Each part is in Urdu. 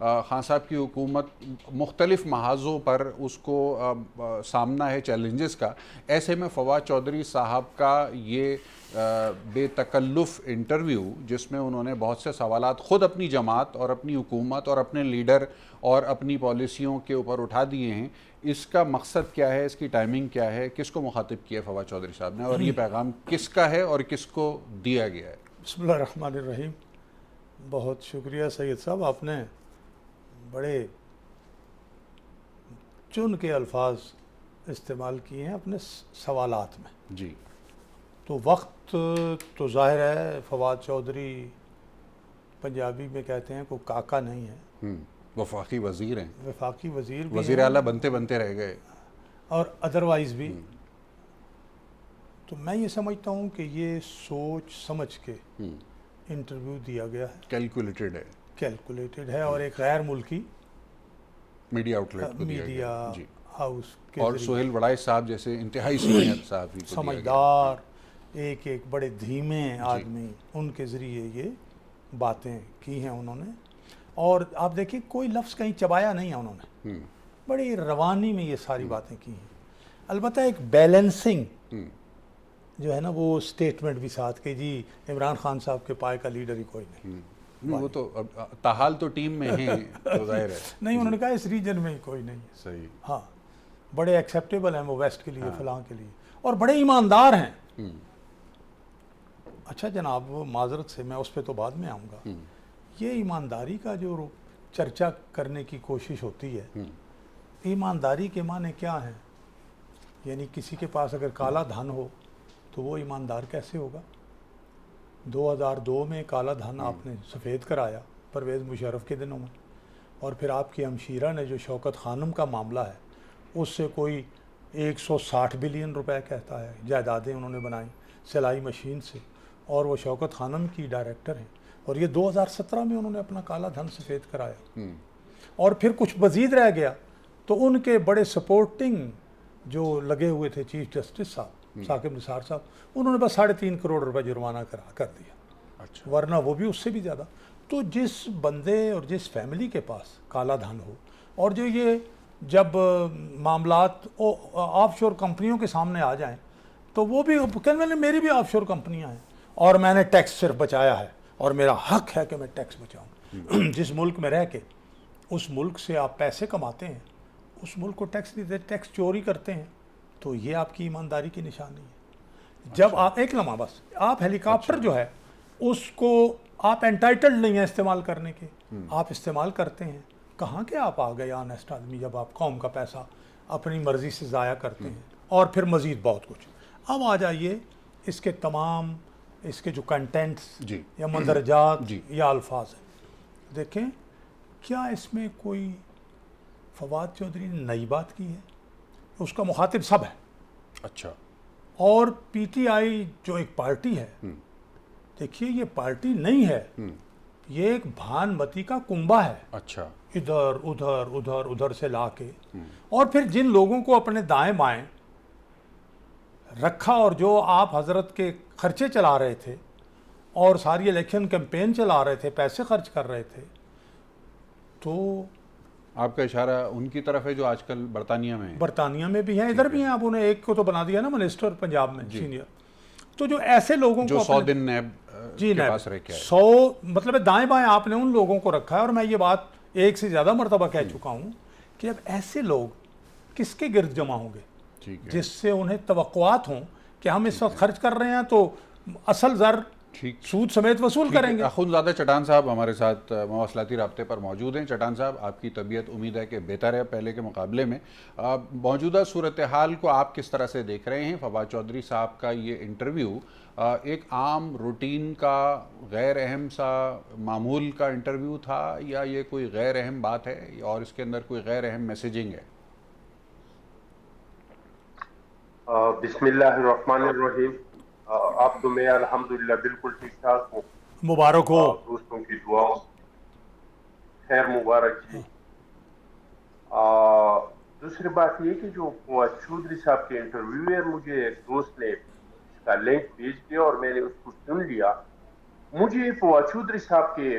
خان صاحب کی حکومت مختلف محاذوں پر اس کو سامنا ہے چیلنجز کا، ایسے میں فواد چودھری صاحب کا یہ بے تکلف انٹرویو جس میں انہوں نے بہت سے سوالات خود اپنی جماعت اور اپنی حکومت اور اپنے لیڈر اور اپنی پالیسیوں کے اوپر اٹھا دیے ہیں، اس کا مقصد کیا ہے، اس کی ٹائمنگ کیا ہے، کس کو مخاطب کیا ہے فواد چودھری صاحب نے، اور یہ پیغام کس کا ہے اور کس کو دیا گیا ہے؟ بسم اللہ الرحمن الرحیم. بہت شکریہ سید صاحب، آپ نے بڑے چن کے الفاظ استعمال کیے ہیں اپنے سوالات میں. جی. تو وقت تو ظاہر ہے فواد چودھری پنجابی میں کہتے ہیں کوئی کاکا نہیں ہے، وفاقی وزیر ہیں، وفاقی وزیر بھی وزیر اعلیٰ بنتے بنتے رہ گئے، اور ادروائز بھی. تو میں یہ سمجھتا ہوں کہ یہ سوچ سمجھ کے انٹرویو دیا گیا ہے، کیلکولیٹڈ ہے، کیلکولیٹڈ ہے، اور ایک غیر ملکی میڈیا آؤٹ لیٹ کو دیا میڈیا گیا. جی. ہاؤس کے اور سہیل وڑائچ صاحب جیسے انتہائی سینئر صحافی کو دیا گیا. سمجھدار ایک بڑے دھیمے آدمی، ان کے ذریعے یہ باتیں کی ہیں انہوں نے. اور آپ دیکھیں کوئی لفظ کہیں چبایا نہیں ہے انہوں نے، بڑی روانی میں یہ ساری باتیں کی ہیں. البتہ ایک بیلنسنگ جو ہے نا وہ اسٹیٹمنٹ بھی ساتھ کہ جی عمران خان صاحب کے پائے کا لیڈر ہی کوئی نہیں. وہ تو تاحال تو ٹیم میں ہیں تو ظاہر ہے. نہیں، انہوں نے کہا اس ریجن میں ہی کوئی نہیں. صحیح. ہاں، بڑے ایکسیپٹیبل ہیں وہ ویسٹ کے لیے، فلاں کے لیے، اور بڑے ایماندار ہیں. اچھا جناب، معذرت سے میں اس پہ تو بعد میں آؤں گا. یہ ایمانداری کا جو چرچا کرنے کی کوشش ہوتی ہے، ایمانداری کے معنی کیا ہیں؟ یعنی کسی کے پاس اگر کالا دھن ہو تو وہ ایماندار کیسے ہوگا؟ 2002 میں کالا دھن آپ نے سفید کرایا پرویز مشرف کے دنوں میں، اور پھر آپ کی ہمشیرہ نے جو شوکت خانم کا معاملہ ہے اس سے کوئی 160 بلین روپے کہتا ہے جائیدادیں انہوں نے بنائیں سلائی مشین سے، اور وہ شوکت خانم کی ڈائریکٹر ہیں، اور یہ 2017 میں انہوں نے اپنا کالا دھن سفید کرایا. اور پھر کچھ مزید رہ گیا تو ان کے بڑے سپورٹنگ جو لگے ہوئے تھے چیف جسٹس صاحب ثاقب نثار صاحب، انہوں نے بس 3.5 کروڑ روپے جرمانہ کر دیا. اچھا. ورنہ وہ بھی اس سے بھی زیادہ. تو جس بندے اور جس فیملی کے پاس کالا دھن ہو، اور جو یہ جب معاملات آف شور کمپنیوں کے سامنے آ جائیں تو وہ بھی کہنے میری بھی آف شور کمپنیاں ہیں اور میں نے ٹیکس صرف بچایا ہے اور میرا حق ہے کہ میں ٹیکس بچاؤں. جس ملک میں رہ کے اس ملک سے آپ پیسے کماتے ہیں، اس ملک کو ٹیکس نہیں دیتے، ٹیکس چوری کرتے ہیں، تو یہ آپ کی ایمانداری کی نشانی ہے. جب آپ ایک لمحہ بس آپ ہیلی کاپٹر جو ہے اس کو آپ انٹائٹلڈ نہیں ہیں استعمال کرنے کے، آپ استعمال کرتے ہیں. کہاں کہ آپ آ گئے آنیسٹ آدمی جب آپ قوم کا پیسہ اپنی مرضی سے ضائع کرتے ہیں، اور پھر مزید بہت کچھ. اب آ جائیے اس کے تمام اس کے جو کنٹینٹس یا مندرجات یا الفاظ ہیں. دیکھیں کیا اس میں کوئی فواد چودھری نے نئی بات کی ہے؟ اس کا مخاطب سب ہے. اچھا. اور پی ٹی آئی جو ایک پارٹی ہے، دیکھیے یہ پارٹی نہیں ہے، یہ ایک بھان متی کا کنبہ ہے. اچھا. ادھر ادھر ادھر ادھر سے لا کے، اور پھر جن لوگوں کو اپنے دائیں بائیں رکھا اور جو آپ حضرت کے خرچے چلا رہے تھے اور ساری الیکشن کیمپین چلا رہے تھے، پیسے خرچ کر رہے تھے. تو آپ کا اشارہ ان کی طرف ہے جو آج کل برطانیہ میں ہیں. برطانیہ میں بھی ہیں، ادھر بھی ہیں. آپ انہیں ایک کو تو بنا دیا نا منسٹر پنجاب میں سینئر. تو جو ایسے لوگوں جو کو 100 دن نیب کے پاس رہ کے آئے، 100 مطلب دائیں بائیں آپ نے ان لوگوں کو رکھا ہے. اور میں یہ بات ایک سے زیادہ مرتبہ کہہ چکا ہوں کہ اب ایسے لوگ کس کے گرد جمع ہوں گے جس سے انہیں توقعات ہوں کہ ہم اس وقت خرچ کر رہے ہیں تو اصل زر سود سمیت وصول کریں گے. اخوندزادہ چٹان صاحب ہمارے ساتھ مواصلاتی رابطے پر موجود ہیں. چٹان صاحب، آپ کی طبیعت امید ہے کہ بہتر ہے پہلے کے مقابلے میں. موجودہ صورتحال کو آپ کس طرح سے دیکھ رہے ہیں؟ فواد چودھری صاحب کا یہ انٹرویو ایک عام روٹین کا غیر اہم سا معمول کا انٹرویو تھا، یا یہ کوئی غیر اہم بات ہے اور اس کے اندر کوئی غیر اہم میسیجنگ ہے؟ بسم اللہ الرحمن الرحیم. آپ تو میں الحمدللہ بالکل ٹھیک ٹھاک ہوں. مبارک ہو. دوستوں کی دعاؤں خیر مبارک جی. دوسری بات یہ کہ جو فواد چودھری صاحب کے انٹرویو ہے، مجھے ایک دوست نے اس کا لنک بھیج دیا اور میں نے اس کو سن لیا. مجھے فواد چودھری صاحب کے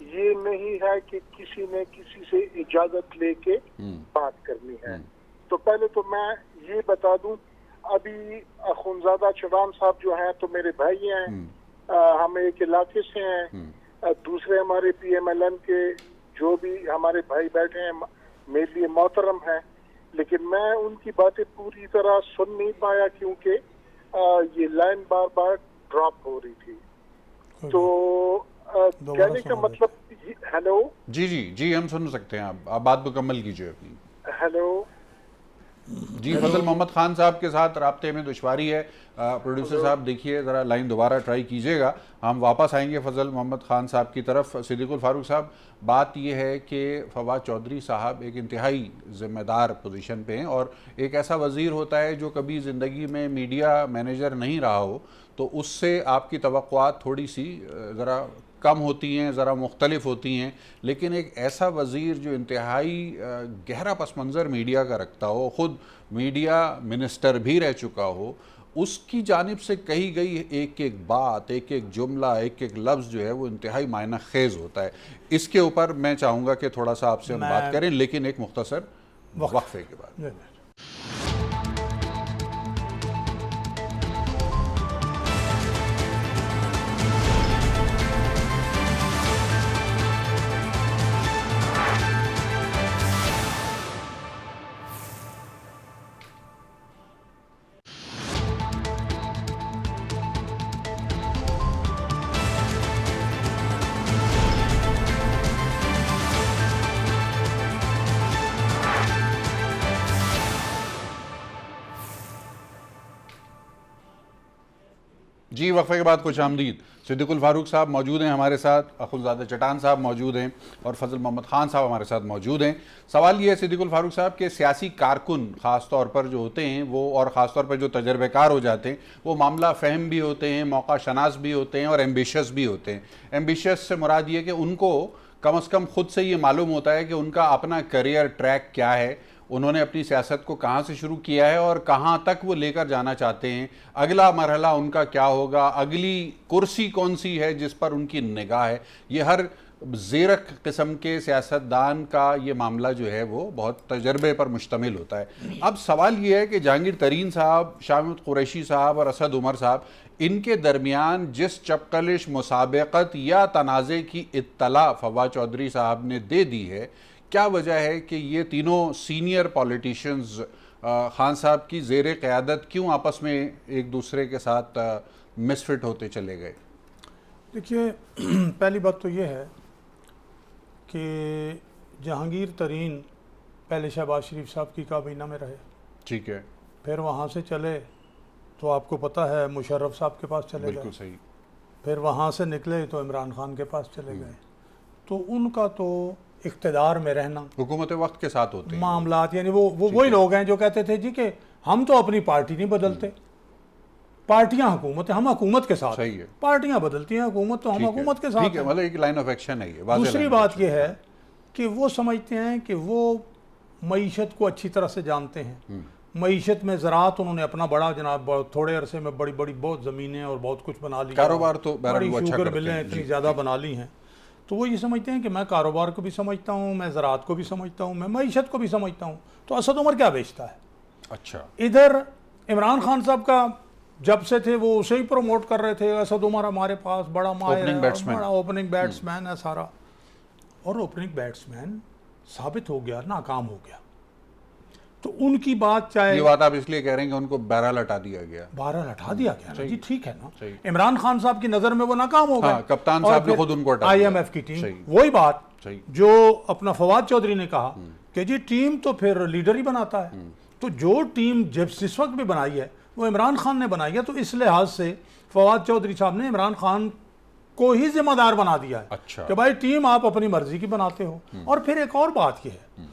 یہ نہیں ہے کہ کسی نے کسی سے اجازت لے کے بات کرنی ہے. تو پہلے تو میں یہ بتا دوں، ابھی اخونزادہ چڑان صاحب جو ہیں تو میرے بھائی ہیں، ہم ایک علاقے سے ہیں. دوسرے ہمارے پی ایم ایل این کے جو بھی ہمارے بھائی بیٹھے ہیں میرے لیے محترم ہیں، لیکن میں ان کی باتیں پوری طرح سن نہیں پایا کیونکہ یہ لائن بار بار ڈراپ ہو رہی تھی. تو کہنے کا مطلب، ہیلو جی ہم سن سکتے ہیں. آپ بات مکمل کیجیے اپنی. ہیلو جی فضل محمد خان صاحب کے ساتھ رابطے میں دشواری ہے. پروڈیوسر صاحب دیکھیے ذرا لائن دوبارہ ٹرائی کیجیے گا. ہم واپس آئیں گے فضل محمد خان صاحب کی طرف. صدیق الفاروق صاحب، بات یہ ہے کہ فواد چودھری صاحب ایک انتہائی ذمہ دار پوزیشن پہ ہیں، اور ایک ایسا وزیر ہوتا ہے جو کبھی زندگی میں میڈیا مینیجر نہیں رہا ہو تو اس سے آپ کی توقعات تھوڑی سی ذرا کم ہوتی ہیں، ذرا مختلف ہوتی ہیں. لیکن ایک ایسا وزیر جو انتہائی گہرا پس منظر میڈیا کا رکھتا ہو، خود میڈیا منسٹر بھی رہ چکا ہو، اس کی جانب سے کہی گئی ایک ایک بات، ایک ایک جملہ، ایک ایک لفظ جو ہے وہ انتہائی معنی خیز ہوتا ہے. اس کے اوپر میں چاہوں گا کہ تھوڑا سا آپ سے ہم بات کریں، لیکن ایک مختصر وقفے کے بعد. جی وقفے کے بعد خوش آمدید. صدیق الفاروق صاحب موجود ہیں ہمارے ساتھ، اخونزادہ چٹان صاحہ موجود ہیں، اور فضل محمد خان صاحب ہمارے ساتھ موجود ہیں. سوال یہ ہے صدیق الفاروق صاحب کہ سیاسی کارکن خاص طور پر جو ہوتے ہیں وہ، اور خاص طور پر جو تجربہ کار ہو جاتے ہیں، وہ معاملہ فہم بھی ہوتے ہیں، موقع شناس بھی ہوتے ہیں، اور ایمبیشس بھی ہوتے ہیں. ایمبیشس سے مراد یہ کہ ان کو کم از کم خود سے یہ معلوم ہوتا ہے کہ ان کا اپنا کیریئر ٹریک کیا ہے، انہوں نے اپنی سیاست کو کہاں سے شروع کیا ہے اور کہاں تک وہ لے کر جانا چاہتے ہیں، اگلا مرحلہ ان کا کیا ہوگا، اگلی کرسی کون سی ہے جس پر ان کی نگاہ ہے. یہ ہر زیرک قسم کے سیاستدان کا یہ معاملہ جو ہے وہ بہت تجربے پر مشتمل ہوتا ہے. اب سوال یہ ہے کہ جہانگیر ترین صاحب، شاہ محمود قریشی صاحب اور اسد عمر صاحب، ان کے درمیان جس چپقلش، مسابقت یا تنازع کی اطلاع فواد چودھری صاحب نے دے دی ہے، کیا وجہ ہے کہ یہ تینوں سینئر پولیٹیشنز خان صاحب کی زیر قیادت کیوں آپس میں ایک دوسرے کے ساتھ مس فٹ ہوتے چلے گئے؟ دیکھیے، پہلی بات تو یہ ہے کہ جہانگیر ترین پہلے شہباز شریف صاحب کی کابینہ میں رہے، ٹھیک ہے، پھر وہاں سے چلے تو آپ کو پتہ ہے مشرف صاحب کے پاس چلے گئے، بالکل صحیح، پھر وہاں سے نکلے تو عمران خان کے پاس چلے گئے. تو ان کا تو اقتدار میں رہنا حکومت وقت کے ساتھ ہوتے ہیں معاملات، یعنی وہ وہی لوگ ہیں جو کہتے تھے جی کہ ہم تو اپنی پارٹی نہیں بدلتے، پارٹیاں حکومت ہیں، ہم حکومت کے ساتھ، صحیح ہے، پارٹیاں بدلتی ہیں، حکومت تو ہم حکومت کے ساتھ ٹھیک ہے، مطلب ایک لائن آف ایکشن ہے. یہ دوسری بات یہ ہے کہ وہ سمجھتے ہیں کہ وہ معیشت کو اچھی طرح سے جانتے ہیں. معیشت میں زراعت انہوں نے اپنا بڑا، جناب تھوڑے عرصے میں بڑی بڑی بہت زمینیں اور بہت کچھ بنا لی، کاروبار تو بڑی اچھا شوگر کرتے ملیں ہیں، اتنی زیادہ بنا لی ہیں. تو وہ یہ سمجھتے ہیں کہ میں کاروبار کو بھی سمجھتا ہوں، میں زراعت کو بھی سمجھتا ہوں، میں معیشت کو بھی سمجھتا ہوں. تو اسد عمر کیا بیچتا ہے؟ اچھا، ادھر عمران خان صاحب کا جب سے تھے وہ اسے ہی پروموٹ کر رہے تھے، اسد عمر ہمارے پاس بڑا ماہر ہے، بڑا اوپننگ بیٹسمین ہے سارا، اور اوپننگ بیٹسمین ثابت ہو گیا، ناکام ہو گیا. تو ان کی بات، چاہے یہ بات آپ اس لیے کہہ رہے ہیں کہ ان کو بہرحال ہٹا دیا گیا، بہرحال ہٹا دیا گیا، جی ٹھیک ہے نا. عمران خان صاحب کی نظر میں وہ ناکام ہو گئے، کپتان صاحب نے خود ان کو ہٹا دیا. آئی ایم ایف کی ٹیم، وہی بات جو اپنا فواد چودھری نے کہا کہ جی ٹیم تو پھر لیڈر ہی بناتا ہے. تو جو ٹیم جس وقت بھی بنائی ہے وہ عمران خان نے بنائی ہے. تو اس لحاظ سے فواد چودھری صاحب نے عمران خان کو ہی ذمہ دار بنا دیا ہے کہ بھائی ٹیم آپ اپنی مرضی کی بناتے ہو. اور پھر ایک اور بات یہ ہے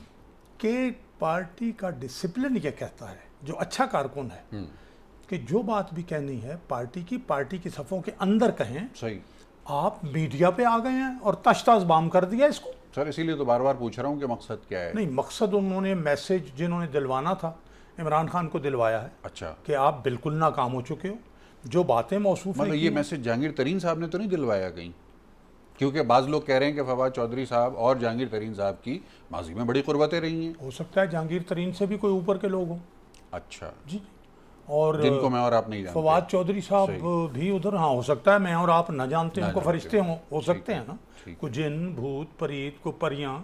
کہ پارٹی کا ڈسپلن یہ کہتا ہے، جو اچھا کارکن ہے، کہ جو بات بھی کہنی ہے پارٹی کی صفوں کے اندر کہیں. صحیح. آپ میڈیا پہ آ گئے ہیں اور تشتاز بام کر دیا اس کو. سر اسی لیے تو بار بار پوچھ رہا ہوں کہ مقصد کیا ہے. نہیں، مقصد انہوں نے میسج جنہوں نے دلوانا تھا عمران خان کو دلوایا ہے. اچھا، کہ آپ بالکل ناکام ہو چکے ہو. جو باتیں موصوف ہیں، مطلب یہ میسج جہانگیر ترین صاحب نے تو نہیں دلوایا کہیں؟ کیونکہ بعض لوگ کہہ رہے ہیں کہ فواد چودھری صاحب اور جہانگیر ترین صاحب کی ماضی میں بڑی قربتیں رہی ہیں. ہو سکتا ہے جہانگیر ترین سے بھی کوئی اوپر کے لوگ ہوں. اچھا, جی, اور جن کو میں اور آپ نہیں جانتے. فواد چودھری صاحب بھی ادھر, ہاں ہو سکتا ہے میں اور آپ نہ جانتے ہیں, ان کو فرشتے ہو سکتے ہیں نا, کوئی جن بھوت پریت, کوئی پریاں,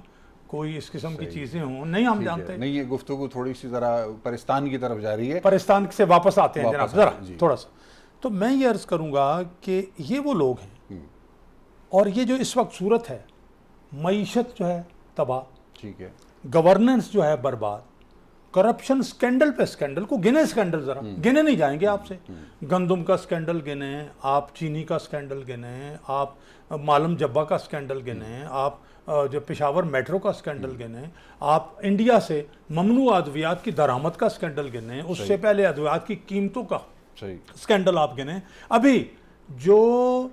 کوئی اس قسم کی چیزیں ہوں, نہیں ہم جانتے. نہیں, یہ گفتگو تھوڑی سی ذرا پرستان کی طرف جا رہی ہے. پرستان سے واپس آتے ہیں جناب ذرا تھوڑا سا. تو میں یہ عرض کروں گا کہ یہ وہ لوگ ہیں, اور یہ جو اس وقت صورت ہے, معیشت جو ہے تباہ, ٹھیک ہے, گورننس جو ہے برباد, کرپشن سکینڈل پہ سکینڈل, کو گنے سکینڈل, ذرا گنے نہیں جائیں گے آپ سے. گندم کا سکینڈل گنے آپ, چینی کا سکینڈل گنے آپ, معلم جبہ کا سکینڈل گنے آپ, جو پشاور میٹرو کا سکینڈل گنے آپ, انڈیا سے ممنوع ادویات کی درآمد کا سکینڈل گنے, اس سے پہلے ادویات کی قیمتوں کا سکینڈل آپ گنے. ابھی جو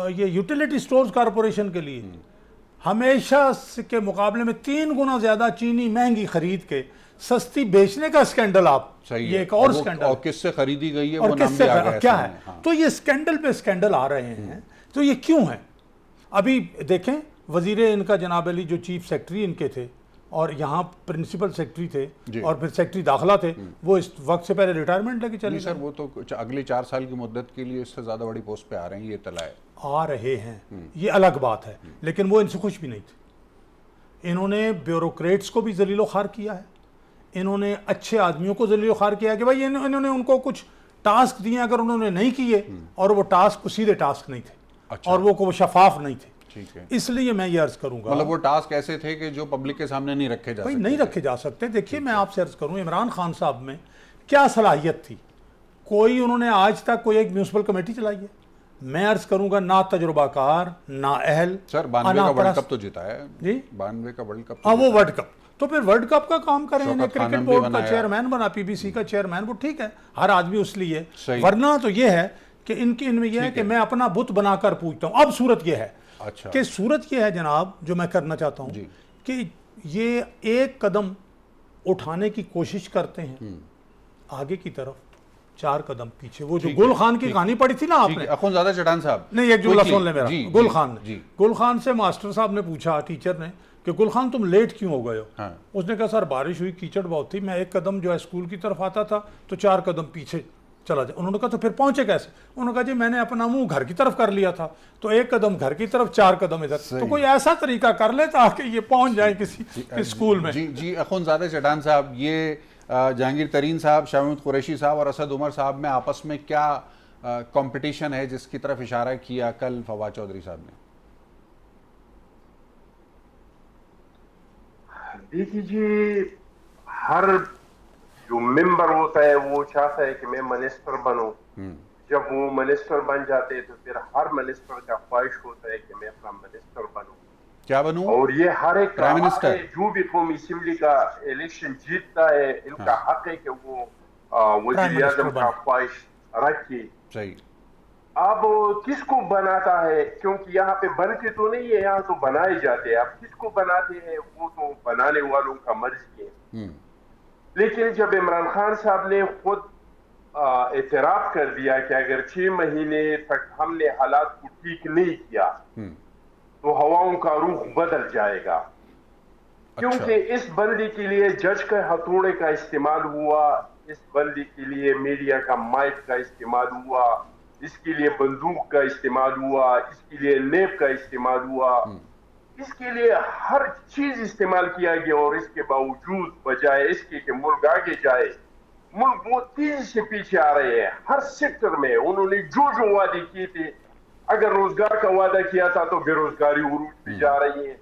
یہ یوٹیلیٹی سٹورز کارپوریشن کے لیے ہمیشہ کے مقابلے میں 3 گنا زیادہ چینی مہنگی خرید کے سستی بیچنے کا سکینڈل آپ, یہ ایک اور سکینڈل, اور کس سے خریدی گئی ہے, اور وہ کس نام سے بھی آ گیا کیا ہے. تو یہ سکینڈل پہ سکینڈل آ رہے ہیں. تو یہ کیوں ہیں؟ ابھی دیکھیں وزیر ان کا جناب علی جو چیف سیکرٹری ان کے تھے اور یہاں پرنسپل سیکرٹری تھے اور پھر سیکرٹری داخلہ تھے, وہ اس وقت سے پہلے ریٹائرمنٹ لے کے چلے. سر وہ تو اگلے 4 سال کی مدت کے لیے اس سے زیادہ بڑی پوسٹ پہ آ رہے ہیں, یہ اطلاع ہے. آ رہے ہیں, یہ الگ بات ہے, لیکن وہ ان سے خوش بھی نہیں تھے. انہوں نے بیوروکریٹس کو بھی ذلیل و خوار کیا ہے, انہوں نے اچھے آدمیوں کو ذلیل و خوار کیا ہے کہ بھائی انہوں نے ان کو کچھ ٹاسک دیے, اگر انہوں نے نہیں کیے, اور وہ ٹاسک سیدھے ٹاسک نہیں تھے, اور وہ شفاف نہیں تھے. اس لیے میں یہ عرض کروں گا, مطلب وہ ٹاسک ایسے تھے کہ جو پبلک کے سامنے نہیں رکھے جا سکتے. نہیں رکھے جا سکتے. دیکھیے میں آپ سے عرض کروں, عمران خان صاحب میں کیا صلاحیت تھی؟ کوئی انہوں نے آج تک کوئی ایک میونسپل کمیٹی چلائی ہے؟ میں عرض کروں گا نہ تجربہ کار, نہ اہل. سر 92 کا ورلڈ کپ تو جیتا ہے. جی 92 کا ورلڈ کپ. ہاں وہ ورلڈ کپ, تو پھر ورلڈ کپ کا کام کریں, انہیں کرکٹ بورڈ کا چیئرمین بنا, پی بی سی کا چیئرمین, وہ ٹھیک ہے, ہر آدمی اس لیے. ورنہ تو یہ ہے کہ ان میں یہ ہے کہ میں اپنا بت بنا کر پوچھتا ہوں. اب صورت یہ ہے کہ صورت یہ ہے جناب, جو میں کرنا چاہتا ہوں کہ یہ ایک قدم اٹھانے کی کوشش کرتے ہیں آگے کی طرف, 4 قدم پیچھے. وہ جو گل خان کی کہانی پڑھی تھی نا آپ نے, اخوندزادہ چٹان صاحب, نہیں ایک جملہ سن لیں میرا. گل خان نے, گل خان سے ماسٹر صاحب نے پوچھا, ٹیچر نے, کہ گل خان تم لیٹ کیوں ہو گئے ہو؟ اس نے کہا سر بارش ہوئی, کیچڑ بہت تھی, میں ایک قدم جو ہے اسکول کی طرف آتا تھا تو 4 قدم پیچھے چلا جائے. انہوں نے کہا تو پھر پہنچے کیسے؟ انہوں نے کہا جی میں نے اپنا منہ گھر کی طرف کر لیا تھا, تو 1 قدم گھر کی طرف, 4 قدم ادھر. تو کوئی ایسا طریقہ کر لے تاکہ یہ پہنچ جائے کسی اسکول میں. جی اخوندزادہ چٹان صاحب, یہ جہانگیر ترین صاحب, شاہ محمود قریشی صاحب اور اسد عمر صاحب میں آپس میں کیا کمپٹیشن ہے جس کی طرف اشارہ کیا کل فواد چودھری صاحب نے؟ دیکھیے جی, ہر جو ممبر ہوتا ہے وہ چاہتا ہے کہ میں منسٹر بنوں. جب وہ منسٹر بن جاتے ہیں تو پھر ہر منسٹر کا خواہش ہوتا ہے کہ میں اپنا منسٹر بنوں. کیا بنوں؟ اور یہ ہر ایک پرائم منسٹر, جو بھی قومی اسمبلی کا الیکشن جیتتا ہے, ان کا حق ہے کہ وہ وزیر اعظم کا خواہش رکھے. صحیح. اب کس کو بناتا ہے, کیونکہ یہاں پہ بنتے تو نہیں ہے, یہاں تو بنائے جاتے ہیں. اب کس کو بناتے ہیں وہ تو بنانے والوں کا مرضی ہے. لیکن جب عمران خان صاحب نے خود اعتراف کر دیا کہ اگر 6 مہینے تک ہم نے حالات کو ٹھیک نہیں کیا تو ہواؤں کا رخ بدل جائے گا, کیونکہ اس بندی کے لیے جج کا ہتھوڑے کا استعمال ہوا, اس بندی کے لیے میڈیا کا مائک کا استعمال ہوا, اس کے لیے بندوق کا استعمال ہوا, اس کے لیے لیپ کا استعمال ہوا, اس کے لیے ہر چیز استعمال کیا گیا. اور اس کے باوجود بجائے اس کے کہ ملک آگے جائے, ملک بہت تیزی سے پیچھے آ رہے ہیں. ہر سیکٹر میں انہوں نے جو وعدے کیے تھے, اگر روزگار کا وعدہ کیا تھا تو بے روزگاری عروج پہ جا رہی ہے,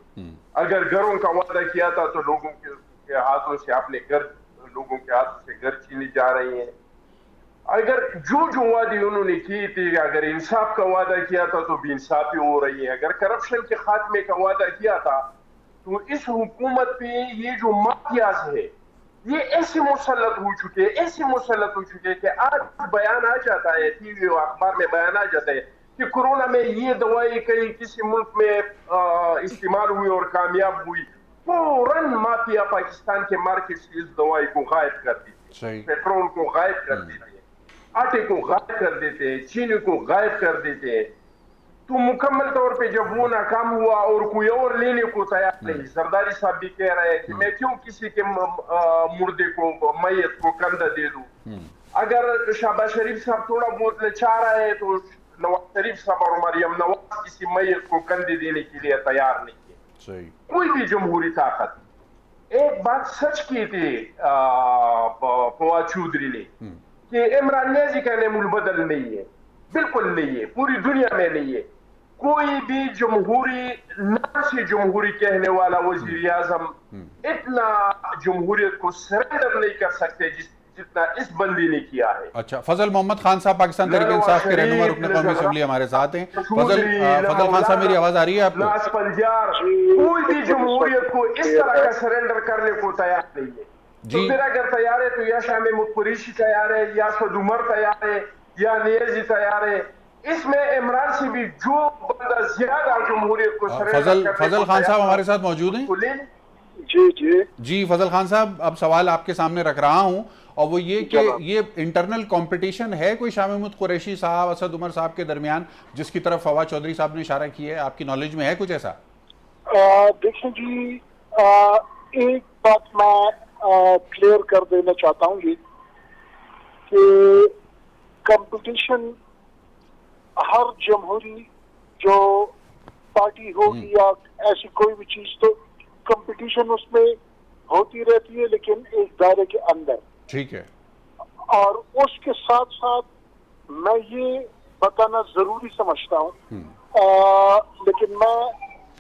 اگر گھروں کا وعدہ کیا تھا تو لوگوں کے ہاتھوں سے اپنے لوگوں کے ہاتھوں سے گھر چھینے جا رہے ہیں. اگر جو وعدے انہوں نے کیے تھے, اگر انصاف کا وعدہ کیا تھا تو بے انصافی ہو رہی ہے, اگر کرپشن کے خاتمے کا وعدہ کیا تھا تو اس حکومت پہ یہ جو مافیاز ہے یہ ایسے مسلط ہو چکے کہ آج بیان آ جاتا ہے, ٹی وی اور اخبار میں بیان آ جاتا ہے کہ کورونا میں یہ دوائی کہیں کسی ملک میں استعمال ہوئی اور کامیاب ہوئی, فوراً مافیا پاکستان کے مارکیٹ سے اس دوائی کو غائب کر دیتے, پیٹرول کو غائب کر دیتے, آٹے کو غائب کر دیتے ہیں, چینی کو غائب کر دیتے ہیں. تو مکمل طور پہ جب وہ ناکام ہوا اور کوئی اور لینے کو تیار نہیں. زرداری صاحب بھی کہہ رہے ہیں کہ میں کیوں کسی کے مردے کو میت کو کندھا دے دوں. اگر شہباز شریف صاحب تھوڑا بہت لچا رہے ہیں تو نواز شریف صاحب اور مریم نواز کسی میت کو کندھے دینے کے لیے تیار نہیں ہے. کوئی بھی جمہوری طاقت. ایک بات سچ کی تھی فواد چودھری نے کہ عمران نیازی کا نعم البدل نہیں ہے. بالکل نہیں ہے, پوری دنیا میں نہیں ہے. کوئی بھی جمہوری نام سے جمہوری کہنے والا وزیر اعظم اتنا جمہوریت کو سرنڈر نہیں کر سکتے جتنا اس بندی نے کیا ہے. اچھا, فضل محمد خان صاحب پاکستان تحریک انصاف کے رہنما رکن قومی اسمبلی ہمارے ساتھ ہیں. فضل خان صاحب, میری آواز آ رہی ہے آپ کو؟ ناز پنجار کوئی بھی جمہوریت کو اس طرح کا سرنڈر کرنے کو تیار نہیں ہے. تو پھر اگر تیار ہے تو یا شاہ محمود قریشی تیار ہے, یا سعد عمر تیار ہے, یا نیازی تیار ہے. اس میں عمران سے بھی جو بندہ زیادہ جمہوریت کو فضل خان صاحب ہمارے ساتھ موجود ہیں. جی فضل خان صاحب, اب سوال آپ کے سامنے رکھ رہا ہوں, اور وہ یہ کہ یہ انٹرنل کمپٹیشن ہے کوئی شاہ محمود قریشی صاحب اسد عمر صاحب کے درمیان, جس کی طرف فواد چودھری صاحب نے اشارہ کیا ہے؟ آپ کی نالج میں ہے کچھ ایسا؟ دیکھیں جی, ایک بات میں کلیئر کر دینا چاہتا ہوں یہ کہ کمپٹیشن ہر جمہوری جو پارٹی ہوگی یا ایسی کوئی بھی چیز, تو کمپٹیشن اس میں ہوتی رہتی ہے, لیکن ایک دائرے کے اندر. ٹھیک ہے. اور اس کے ساتھ ساتھ میں یہ بتانا ضروری سمجھتا ہوں, لیکن میں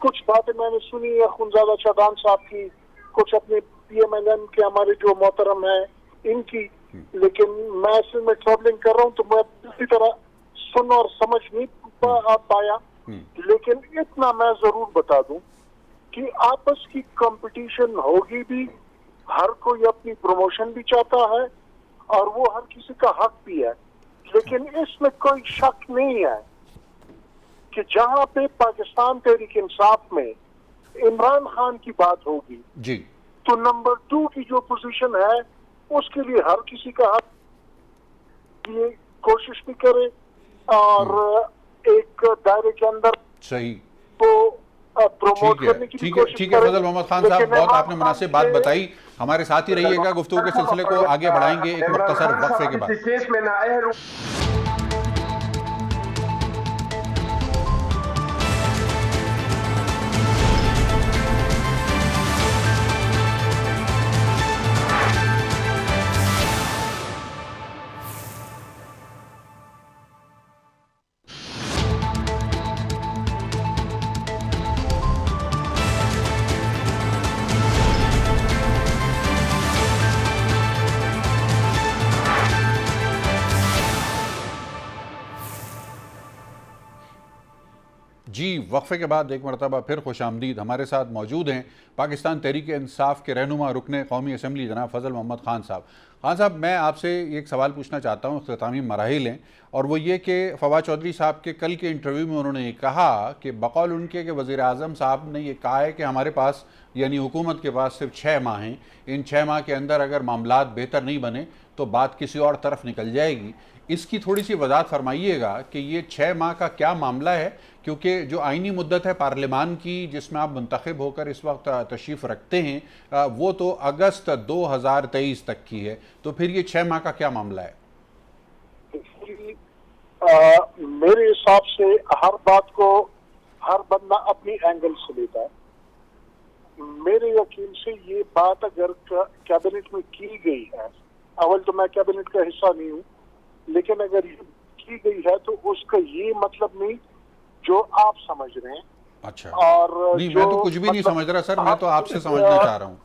کچھ باتیں میں نے سنی ہے خونزادہ شادان صاحب کی, کچھ اپنے پی ایم ایل این کے ہمارے جو محترم ہیں ان کی, لیکن میں اصل میں ٹریولنگ کر رہا ہوں تو میں اسی طرح سن اور سمجھ نہیں پایا. لیکن اتنا میں ضرور بتا دوں کہ آپس کی کمپٹیشن ہوگی بھی, ہر کوئی اپنی پروموشن بھی چاہتا ہے اور وہ ہر کسی کا حق بھی ہے. لیکن اس میں کوئی شک نہیں ہے کہ جہاں پہ پاکستان تحریک انصاف میں عمران خان کی بات ہوگی جی, تو نمبر 2 کی جو پوزیشن ہے اس کے لیے ہر کسی کا حق یہ کوشش بھی کرے اور ایک دائرے کے اندر صحیح تو پروموٹ کرنے کی کوشش کرے. ٹھیک ہے فضل محمد خان صاحب, بہت آپ نے مناسب بات بتائی. ہمارے ساتھ ہی رہیے گا, گفتگو کے سلسلے کو آگے بڑھائیں گے ایک مختصر وقفے کے بعد. جی, وقفے کے بعد ایک مرتبہ پھر خوش آمدید. ہمارے ساتھ موجود ہیں پاکستان تحریک انصاف کے رہنما رکن قومی اسمبلی جناب فضل محمد خان صاحب. خان صاحب, میں آپ سے ایک سوال پوچھنا چاہتا ہوں, اختتامی مراحل ہیں, اور وہ یہ کہ فواد چودھری صاحب کے کل کے انٹرویو میں انہوں نے یہ کہا کہ بقول ان کے کہ وزیر اعظم صاحب نے یہ کہا ہے کہ ہمارے پاس یعنی حکومت کے پاس صرف 6 ماہ ہیں, ان 6 ماہ کے اندر اگر معاملات بہتر نہیں بنے تو بات کسی اور طرف نکل جائے گی. اس کی تھوڑی سی وضاحت فرمائیے گا کہ یہ 6 ماہ کا کیا معاملہ ہے, کیونکہ جو آئینی مدت ہے پارلیمان کی جس میں آپ منتخب ہو کر اس وقت تشریف رکھتے ہیں وہ تو اگست 2023 تک کی ہے, تو پھر یہ 6 ماہ کا کیا معاملہ ہے؟ میرے حساب سے ہر بات کو ہر بندہ اپنی اینگل سے لیتا ہے. میرے یقین سے یہ بات اگر کیبنٹ میں کی گئی ہے, اول تو میں کیبنٹ کا حصہ نہیں ہوں, لیکن اگر یہ کی گئی ہے تو اس کا یہ مطلب نہیں جو آپ سمجھ رہے ہیں. اچھا, اور نہیں میں تو کچھ بھی نہیں سمجھ رہا سر, میں تو آپ سے سمجھنا چاہ رہا ہوں.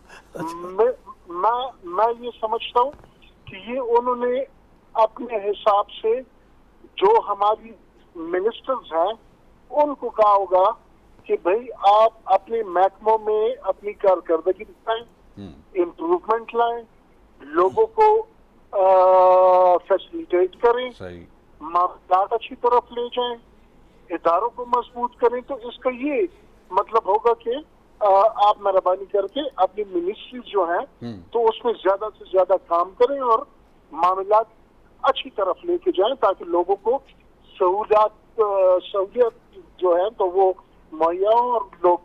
میں یہ سمجھتا ہوں کہ یہ انہوں نے اپنے حساب سے جو ہماری منسٹرز ہیں ان کو کہا ہوگا کہ بھئی آپ اپنے محکموں میں اپنی کارکردگی دکھائیں, امپروومنٹ لائیں, لوگوں کو فیسیلیٹیٹ کریں, معاملات اچھی طرف لے جائیں, اداروں کو مضبوط کریں. تو اس کا یہ مطلب ہوگا کہ آپ مہربانی کر کے اپنی منسٹریز جو ہیں تو اس میں زیادہ سے زیادہ کام کریں اور معاملات اچھی طرف لے کے جائیں تاکہ لوگوں کو سہولیت جو ہے تو وہ مہیا ہوں اور لوگ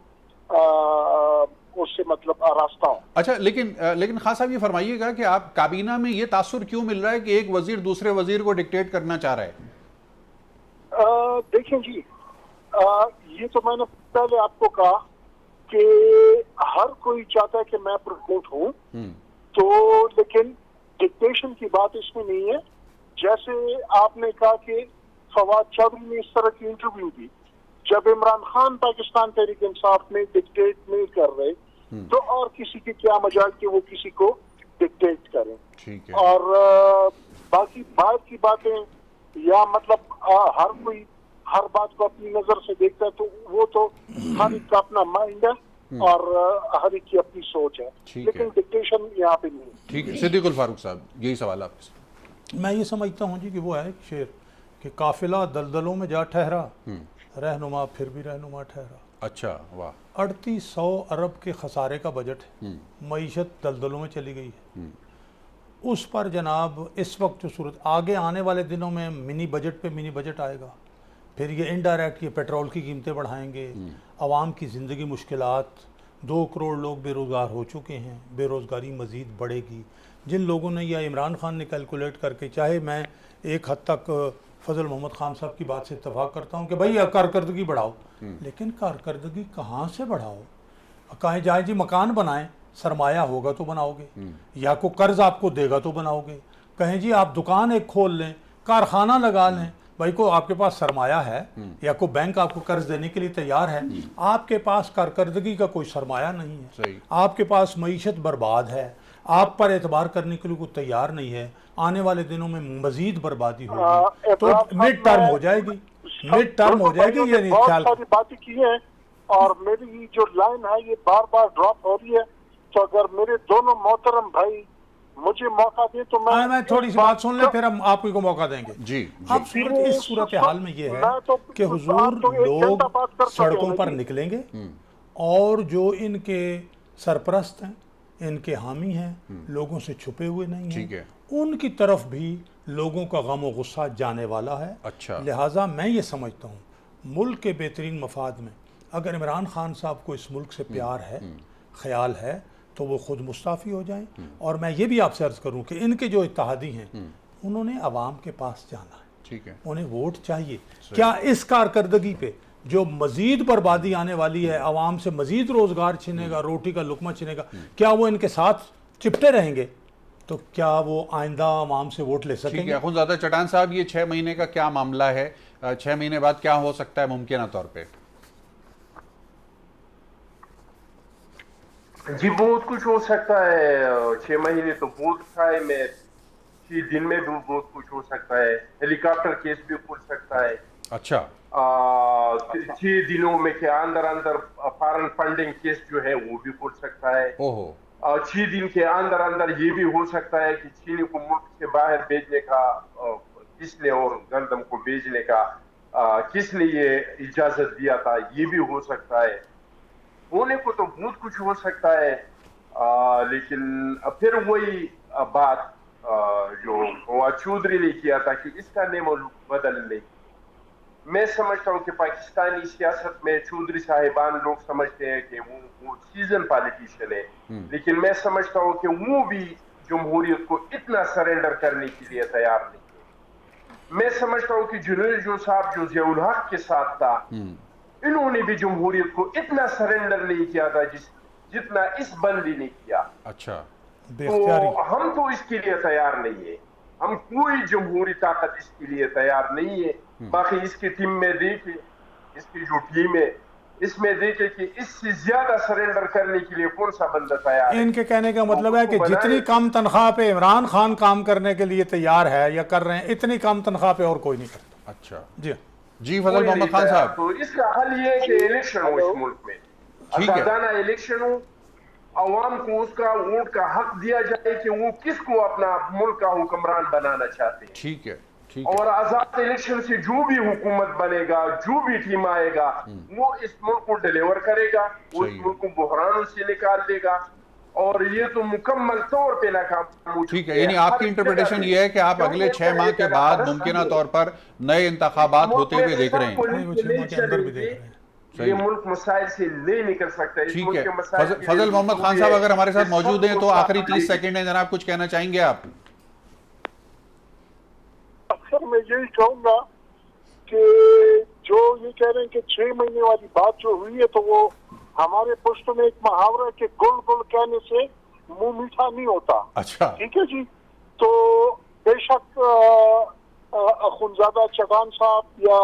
اس سے مطلب آراستہ ہوں. اچھا لیکن خان صاحب یہ فرمائیے گا کہ آپ کابینہ میں یہ تاثر کیوں مل رہا ہے کہ ایک وزیر دوسرے وزیر کو ڈکٹیٹ کرنا چاہ رہا ہے؟ دیکھیں جی، یہ تو میں نے پہلے آپ کو کہا کہ ہر کوئی چاہتا ہے کہ میں پروموٹ ہوں، تو لیکن ڈکٹیشن کی بات اس میں نہیں ہے. جیسے آپ نے کہا کہ فواد چودھری نے اس طرح کی انٹرویو دی، جب عمران خان پاکستان تحریک انصاف میں ڈکٹیٹ نہیں کر رہے تو اور کسی کی کیا مجال کہ وہ کسی کو ڈکٹیٹ کریں. اور باقی باہر کی باتیں یا مطلب ہر کوئی ہر بات کو اپنی نظر سے دیکھتا ہے تو وہ تو ہر ایک کا اپنا مائنڈ ہے اور ہر ایک کی اپنی سوچ ہے، لیکن ڈکٹیشن یہاں پہ نہیں. ٹھیک ہے صدیق الفاروق صاحب، یہی سوال آپ سے. میں یہ سمجھتا ہوں جی کہ وہ ہے ایک شعر کہ قافلہ دلدلوں میں جا ٹھہرا، رہنما پھر بھی رہنما ٹھہرا. اچھا واہ. 3800 ارب کے خسارے کا بجٹ ہے، معیشت دلدلوں میں چلی گئی ہے. اس پر جناب اس وقت جو صورت آگے آنے والے دنوں میں منی بجٹ پہ منی بجٹ آئے گا، پھر یہ انڈائریکٹ یہ پیٹرول کی قیمتیں بڑھائیں گے، عوام کی زندگی مشکلات، 2 کروڑ لوگ بے روزگار ہو چکے ہیں، بے روزگاری مزید بڑھے گی. جن لوگوں نے یا عمران خان نے کیلکولیٹ کر کے، چاہے میں ایک حد تک فضل محمد خان صاحب کی بات سے اتفاق کرتا ہوں کہ بھائی کارکردگی بڑھاؤ، لیکن کارکردگی کہاں سے بڑھاؤ؟ کہیں جائے جی مکان بنائیں، سرمایہ ہوگا تو بناؤ گے، یا کوئی قرض آپ کو دے گا تو بناؤ گے. کہیں جی آپ دکان ایک کھول لیں، کارخانہ لگا لیں، بھائی کو آپ کے پاس سرمایہ ہے یا کوئی بینک آپ کو قرض دینے کے لیے تیار ہے، آپ کے پاس کارکردگی کا کوئی سرمایہ نہیں ہے، آپ کے پاس معیشت برباد ہے، آپ پر اعتبار کرنے کے لیے کوئی تیار نہیں ہے، آنے والے دنوں میں مزید بربادی ہوگی تو مڈ ٹرم ہو جائے گی، مڈ ٹرم ہو جائے گی. یہ بہت خیال ساری باتیں کی ہیں اور میری جو لائن ہے یہ بار بار ڈراپ ہو رہی ہے، تو اگر میرے دونوں محترم بھائی مجھے موقع دیں تو میں تھوڑی سی بات سن لیں پھر ہم آپ کو موقع دیں گے. جی اب اس صورتحال میں یہ ہے کہ حضور لوگ سڑکوں پر نکلیں گے اور جو ان کے سرپرست ہیں، ان کے حامی ہیں، لوگوں سے چھپے ہوئے نہیں ہیں، ان کی طرف بھی لوگوں کا غم و غصہ جانے والا ہے. لہٰذا میں یہ سمجھتا ہوں ملک کے بہترین مفاد میں اگر عمران خان صاحب کو اس ملک سے پیار ہے، خیال ہے، تو وہ خود مستعفی ہو جائیں. اور میں یہ بھی آپ سے عرض کروں کہ ان کے جو اتحادی ہیں انہوں نے عوام کے پاس جانا ہے، انہیں ووٹ چاہیے. کیا اس کارکردگی پہ جو مزید بربادی آنے والی ہے، عوام سے مزید روزگار چھینے گا، روٹی کا لقمہ چھینے گا، کیا وہ ان کے ساتھ چپٹے رہیں گے؟ تو کیا وہ آئندہ عوام سے ووٹ لے سکیں گے؟ اخوندزادہ چٹان صاحب، یہ 6 مہینے کا کیا معاملہ ہے؟ 6 مہینے بعد کیا ہو سکتا ہے ممکنہ طور پہ؟ جی بہت کچھ ہو سکتا ہے. 6 مہینے تو بہت تھا ہے، میں 6 دن میں بھی بہت کچھ ہو سکتا ہے. ہیلی کاپٹر کیس بھی کھل سکتا ہے. اچھا 6 دنوں میں کے اندر اندر فارن فنڈنگ کیس جو ہے وہ بھی کھل سکتا ہے. 6 دن کے اندر اندر یہ بھی ہو سکتا ہے کہ چینی کو ملک سے باہر بھیجنے کا کس نے اور گندم کو بھیجنے کا کس نے یہ اجازت دیا تھا، یہ بھی ہو سکتا ہے. ہونے کو تو بہت کچھ ہو سکتا ہے. لیکن پھر وہی بات جو فواد چودھری نے کیا تھا کہ اس کا نیم بدل نہیں. میں سمجھتا ہوں کہ پاکستانی سیاست میں چودھری صاحبان لوگ سمجھتے ہیں کہ وہ سیزن پالیٹیشین ہے، لیکن میں سمجھتا ہوں کہ وہ بھی جمہوریت کو اتنا سرنڈر کرنے کے لیے تیار نہیں ہے. میں سمجھتا ہوں کہ جنید جو صاحب جو ضیاء الحق کے ساتھ تھا، انہوں نے بھی جمہوریت کو اتنا سرنڈر نہیں کیا تھا جتنا اس بندی نے کیا. اچھا تو ہم تو اس کے لیے تیار نہیں ہے، ہم کوئی جمہوری طاقت اس کے لیے تیار نہیں ہے. باقی اس کی ٹیم میں دیکھیں، اس کی جو ٹیم ہے اس میں دیکھیں کہ اس سے زیادہ سرنڈر کرنے کے لیے کون سا بندہ تیار ہے. ان کے کہنے کا مطلب ہے کہ جتنی کم تنخواہ پہ عمران خان کام کرنے کے لیے تیار ہے یا کر رہے ہیں، اتنی کم تنخواہ پہ اور کوئی نہیں کرتا. اچھا جی فضل محمد خان صاحب، تو اس کا حل یہ ہے کہ الیکشن ہو اس ملک میں، آزادانہ الیکشن ہو، عوام کو اس کا ووٹ کا حق دیا جائے کہ وہ کس کو اپنا ملک کا حکمران بنانا چاہتے ہیں. ٹھیک ہے اور آزاد الیکشن سے جو بھی حکومت بنے گا، جو بھی ٹیم آئے گا، وہ اس ملک کو ڈیلیور کرے گا، اس ملک کو بحرانوں سے نکال دے گا. اور یہ تو مکمل طور پہ ناکام ہو چکی ٹھیک ہے، یعنی آپ کی انٹرپریٹیشن یہ ہے کہ آپ اگلے 6 ماہ کے بعد ممکنہ طور پر نئے انتخابات ہوتے ہوئے دیکھ رہے ہیں. نہیں، وہ 6 ماہ کے اندر بھی دیکھ رہے ہیں. یہ ملک مسائل سے نہیں نکل سکتا. ٹھیک ہے، فضل محمد خان صاحب اگر ہمارے ساتھ موجود ہیں تو آخری 30 سیکنڈ ہیں جناب، کچھ کہنا چاہیں گے آپ؟ اکثر میں یہی کہوں گا کہ جو یہ کہہ رہے ہیں کہ 6 مہینے والی بات جو ہوئی ہے تو وہ ہمارے پشتوں میں ایک محاورہ ہے کہ گل گل کہنے سے منہ میٹھا نہیں ہوتا. اچھا، ٹھیک ہے جی. تو بے شک اخونزادہ چٹان صاحب یا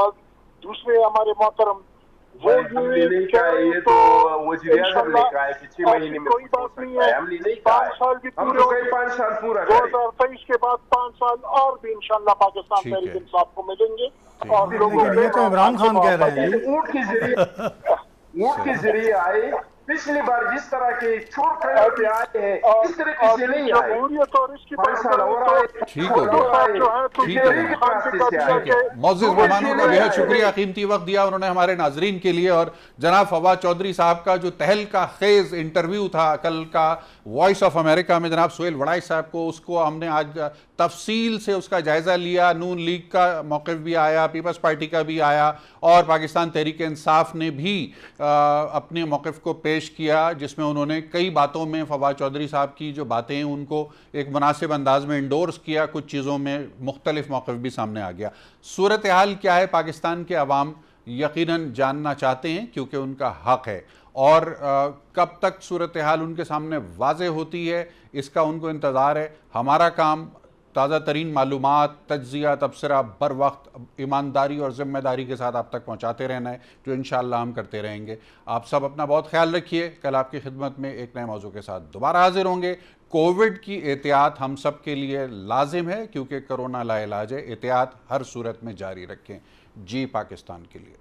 دوسرے ہمارے محترم وہ یہ کہہ رہے ہیں تو کوئی بات نہیں ہے. 5 سال بھی پورے ہو گئے. 2023 کے بعد 5 سال اور بھی انشاءاللہ پاکستان تحریک انصاف کو ملیں گے. اور لیکن یہ تو عمران خان کہہ رہے ہیں. اونٹ کے ذریعے آئے. پچھلی بار جس طرح کے چھوٹ کھڑے پہ آئے ہیں اس طریقے سے نہیں آئے. جمہوریت اور اس کی 5 سال اور آئے. ٹھیک ہو گیا. معزز مہمانوں کا بہت شکریہ، قیمتی وقت دیا انہوں نے ہمارے ناظرین کے لیے. اور جناب فواد چودھری صاحب کا جو تہلکہ خیز انٹرویو تھا کل کا وائس آف امریکہ میں جناب سہیل وڑائی صاحب کو، اس کو ہم نے آج تفصیل سے اس کا جائزہ لیا. نون لیگ کا موقف بھی آیا، پیپلز پارٹی کا بھی آیا، اور پاکستان تحریک انصاف نے بھی اپنے موقف کو پیش کیا، جس میں انہوں نے کئی باتوں میں فواد چودھری صاحب کی جو باتیں ہیں ان کو ایک مناسب انداز میں انڈورس کیا. کچھ چیزوں میں مختلف موقف بھی سامنے آ گیا. صورتحال کیا ہے پاکستان کے عوام یقیناً جاننا چاہتے ہیں کیونکہ ان کا حق ہے، اور کب تک صورتحال ان کے سامنے واضح ہوتی ہے اس کا ان کو انتظار ہے. ہمارا کام تازہ ترین معلومات، تجزیہ، تبصرہ بر وقت ایمانداری اور ذمہ داری کے ساتھ آپ تک پہنچاتے رہنا ہے، جو انشاءاللہ ہم کرتے رہیں گے. آپ سب اپنا بہت خیال رکھیے. کل آپ کی خدمت میں ایک نئے موضوع کے ساتھ دوبارہ حاضر ہوں گے. کووڈ کی احتیاط ہم سب کے لیے لازم ہے کیونکہ کرونا لا علاج ہے. احتیاط ہر صورت میں جاری رکھیں. جی پاکستان کے لیے.